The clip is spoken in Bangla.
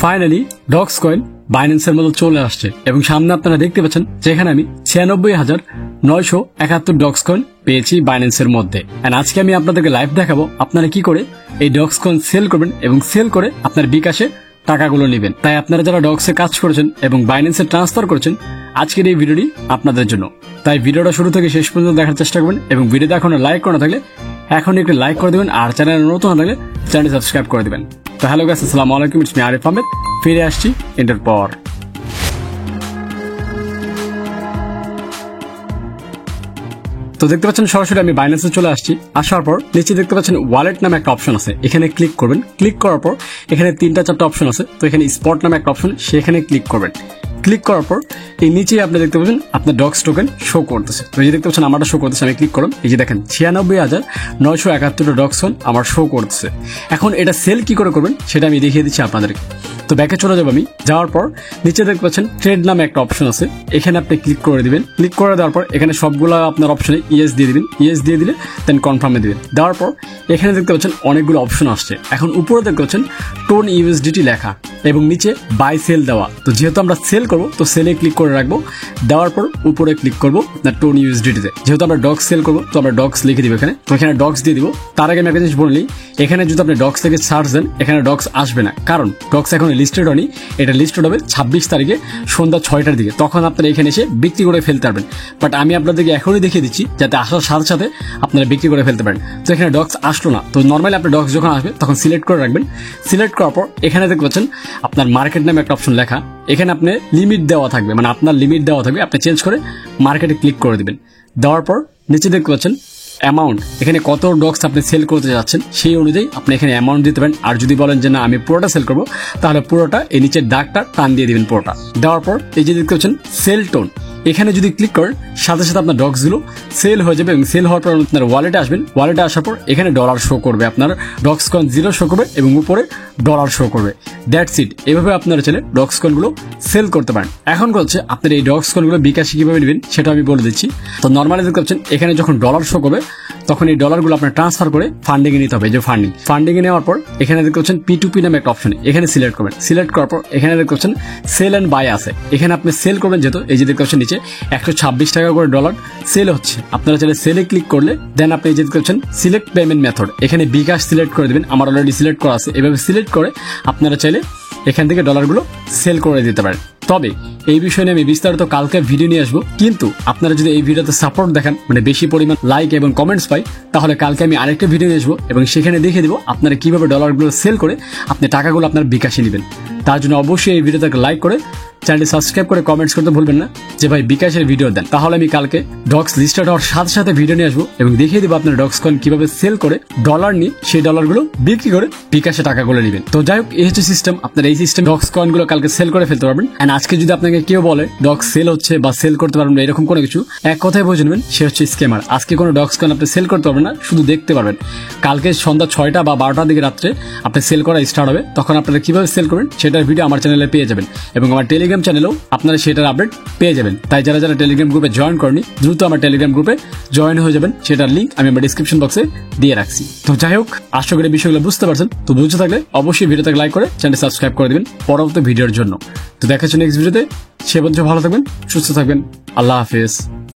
ফাইনালি ডক্স কয়েন বাইন্যান্সের মতো চলে আসছে এবং সামনে আপনারা দেখতে পাচ্ছেন যেখানে আমি 96,971 ডক্স কয়েন পেয়েছি বাইন্যান্সের মধ্যে। এন্ড আজকে আমি আপনাদেরকে লাইভ দেখাবো আপনারা কি করে এই ডক্স কয়েন সেল করবেন এবং সেল করে আপনার বিকাশে টাকাগুলো নেবেন। তাই আপনারা যারা ডক্সে কাজ করেছেন এবং বাইন্যান্সে ট্রান্সফার করেছেন আজকের এই ভিডিওটি আপনাদের জন্য। তাই ভিডিওটা শুরু থেকে শেষ পর্যন্ত দেখার চেষ্টা করবেন এবং ভিডিওতে এখনো লাইক করা থাকলে এখন একটু লাইক করে দেবেন আর চ্যানেলে নতুন হয়ে থাকলে চ্যানেল সাবস্ক্রাইব করে দেবেন। তো হ্যালো গাইস, আসসালামু আলাইকুম, ইটস মি আরিফ আহমেদ। ফিরে আসছি এন্টার পর। তো দেখতে পাচ্ছেন সরাসরি আমি বাইন্যান্সে চলে আসছি। আসার পর নিচে দেখতে পাচ্ছেন ওয়ালেট নামে একটা অপশন আছে, এখানে ক্লিক করবেন। ক্লিক করার পর এখানে 3-4টা অপশন আছে, তো এখানে স্পট নামে একটা অপশন, সেখানে ক্লিক করবেন। ক্লিক করার পর এই নিচেই আপনি দেখতে পাচ্ছেন আপনার ডক্স টোকেন শো করতেছে। তো এই যে দেখতে পাচ্ছেন আমারটা শো করতেছে, আমি ক্লিক করলাম। এই যে দেখেন 96,971 ডক্স কয়েন আমার শো করতেছে। এখন এটা সেল কি করে করবেন সেটা আমি দেখিয়ে দিচ্ছি আপনাদেরকে। তো ব্যাকে চলে যাবো আমি। যাওয়ার পর নিচে দেখতে পাচ্ছেন ট্রেড নামে একটা অপশন আছে, এখানে আপনি ক্লিক করে দিবেন। ক্লিক করে দেওয়ার পর এখানে সবগুলো আপনার অপশনে ইয়েস দিয়ে দিবেন। ইয়েস দিয়ে দিলে দেন কনফার্মে দিবেন। দেওয়ার পর এখানে দেখতে পাচ্ছেন অনেকগুলো অপশন আসছে। এখন উপরে দেখতে পাচ্ছেন টোন ইউএসডিটি লেখা এবং নিচে বাই সেল দেওয়া। তো যেহেতু আমরা সেল করবো তো সেলে ক্লিক করে রাখবো। দেওয়ার পর উপরে ক্লিক করবো আপনার টোন ইউএসডিটিতে। যেহেতু আমরা ডক্স সেল করবো তো আমরা ডক্স লিখে দিব এখানে। তো এখানে ডক্স দিয়ে দিব। তার আগে আমি একটা জিনিস বললি, এখানে যদি আপনি ডক্স থেকে সার্চ দেন এখানে ডক্স আসবে না, কারণ ডক্স এখন লিস্টেড হয়নি। এটা লিস্টেড হবে 26 তারিখে সন্ধ্যা 6টার দিকে, তখন আপনারা এখানে এসে বিক্রি করে ফেলতে পারবেন। বাট আমি আপনাদেরকে এখনই দেখিয়ে দিচ্ছি যাতে আসার সাথে সাথে আপনারা বিক্রি করে ফেলতে পারেন। তো এখানে ডক্স আসলো না, তো নর্মালি আপনি ডক্স যখন আসবে তখন সিলেক্ট করে রাখবেন। সিলেক্ট করার পর এখানে দেখতে পাচ্ছেন আপনার মার্কেট নামে একটা অপশন লেখা, এখানে আপনি লিমিট দেওয়া থাকবে, মানে আপনার লিমিট দেওয়া থাকবে, আপনি চেঞ্জ করে মার্কেটে ক্লিক করে দিবেন। দেওয়ার পর নিচে দেখতে পাচ্ছেন অ্যামাউন্ট, এখানে কত ডক্স আপনি সেল করতে যাচ্ছেন সেই অনুযায়ী আপনি এখানে অ্যামাউন্ট দিতে পারেন। আর যদি বলেন যে না আমি পুরোটা সেল করবো তাহলে পুরোটা এই নিচের দাগটা টান দিয়ে দিবেন পুরোটা। দেওয়ার পর এই যে দেখতে পাচ্ছেন সেল টোন, এখানে যদি ক্লিক করেন সাথে সাথে আপনার ডক্সগুলো সেল হয়ে যাবে এবং সেল হওয়ার পর আপনার ওয়ালেটে আসবেন। ওয়ালেটে আসার পর এখানে ডলার শো করবে, আপনার ডক্স কয়েন 0 শো করবে এবং উপরে ডলার শো করবে। That's it. এভাবে আপনারা চাইলে ডক্স কয়েনগুলো সেল করতে পারেন। এখন হচ্ছে আপনার এই ডক্স কয়েনগুলো বিকাশে কিভাবে নেবেন সেটা আমি বলে দিচ্ছি। তো নর্মালি দেখতে পাচ্ছেন এখানে যখন ডলার শো করবে তখন এই ডলারগুলো আপনার ট্রান্সফার করে ফান্ডিং এ নিতে হবে। এই যে ফান্ডিং এ নেওয়ার পর এখানে দেখতে পাচ্ছেন P2P নামে একটা অপশন, এখানে সিলেক্ট করবেন। সিলেক্ট করার পর এখানে দেখতে পাচ্ছেন সেল এন্ড বাই আছে, এখানে আপনি সেল করবেন। যেহেতু এই যে দেখতে পাচ্ছেন নিচে 126 টাকা করে ডলার সেল হচ্ছে, আপনারা চাইলে সেলে ক্লিক করলে দেন আপনি এই যে দেখতে পাচ্ছেন সিলেক্ট পেমেন্ট মেথড, এখানে বিকাশ সিলেক্ট করে দেবেন। আমার অলরেডি সিলেক্ট করা আছে। এভাবে সিলেক্ট করে আপনারা চাইলে এখান থেকে ডলারগুলো সেল করে দিতে পারেন। তবে এই বিষয় নিয়ে আমি বিস্তারিত কালকে ভিডিও নিয়ে আসবো, কিন্তু আপনারা যদি এই ভিডিওতে সাপোর্ট দেখান, মানে বেশি পরিমাণ লাইক এবং কমেন্টস পাই, তাহলে কালকে আমি আরেকটা ভিডিও নিয়ে আসবো এবং সেখানে দেখিয়ে দিব আপনারা কিভাবে ডলারগুলো সেল করে আপনি টাকাগুলো আপনার বিকাশে নেবেন। তার জন্য অবশ্যই এই ভিডিওটাকে লাইক করে চ্যানেলটি সাবস্ক্রাইব করে কমেন্টস করতে ভুলবেন না যে ভাই বিকাশের ভিডিও দেন। তাহলে আমি কালকে ডক্স লিস্টেড হওয়ার সাথে সাথে ভিডিও নিয়ে আসবো এবং দেখিয়ে দিব আপনার ডক্স কয়েন কিভাবে সেল করে ডলার নিয়ে সেই ডলারগুলো বিক্রি করে বিকাশে টাকাগুলো নেবেন। তো যাই হোক, এই হচ্ছে সিস্টেম। আপনার এই সিস্টেম ডক্স কয়েনগুলো কালকে সেল করে ফেলতে পারবেন। এন্ড আজকে যদি আপনাকে কেউ বলে ডক্স সেল হচ্ছে বা সেল করতে পারবেন না এরকম কোনো কিছু, এক কথায় বুঝে নেবেন সে হচ্ছে স্ক্যামার। আজকে কোনো ডক্স কয়েন আপনি সেল করতে পারবেন না, শুধু দেখতে পারবেন। কালকে সন্ধ্যা 6টা বা 12টার দিকে রাত্রে আপনি সেল করা স্টার্ট হবে, তখন আপনারা কিভাবে সেল করবেন সেটার ভিডিও আমার চ্যানেলে পেয়ে যাবেন এবং আমার টেলিগ্রাম চ্যানেলেও আপনারা সেটার আপডেট পেয়ে যাবেন। তাই যারা যারা টেলিগ্রাম গ্রুপে জয়েন করেনি দ্রুত আমার টেলিগ্রাম গ্রুপে জয়েন হয়ে যাবেন, সেটার লিঙ্ক আমি আমার ডিসক্রিপশন বক্সে দিয়ে রাখছি। তো যাই হোক, আশা করি বিষয়গুলো বুঝতে পারছেন। তো বুঝতে থাকলে অবশ্যই ভিডিওটাকে লাইক করে চ্যানেল সাবস্ক্রাইব করে দিবেন পরবর্তী ভিডিওর জন্য। তো দেখা হচ্ছে নেক্সট ভিডিওতে। সে পর্যন্ত ভালো থাকবেন, সুস্থ থাকবেন। আল্লাহ হাফেজ।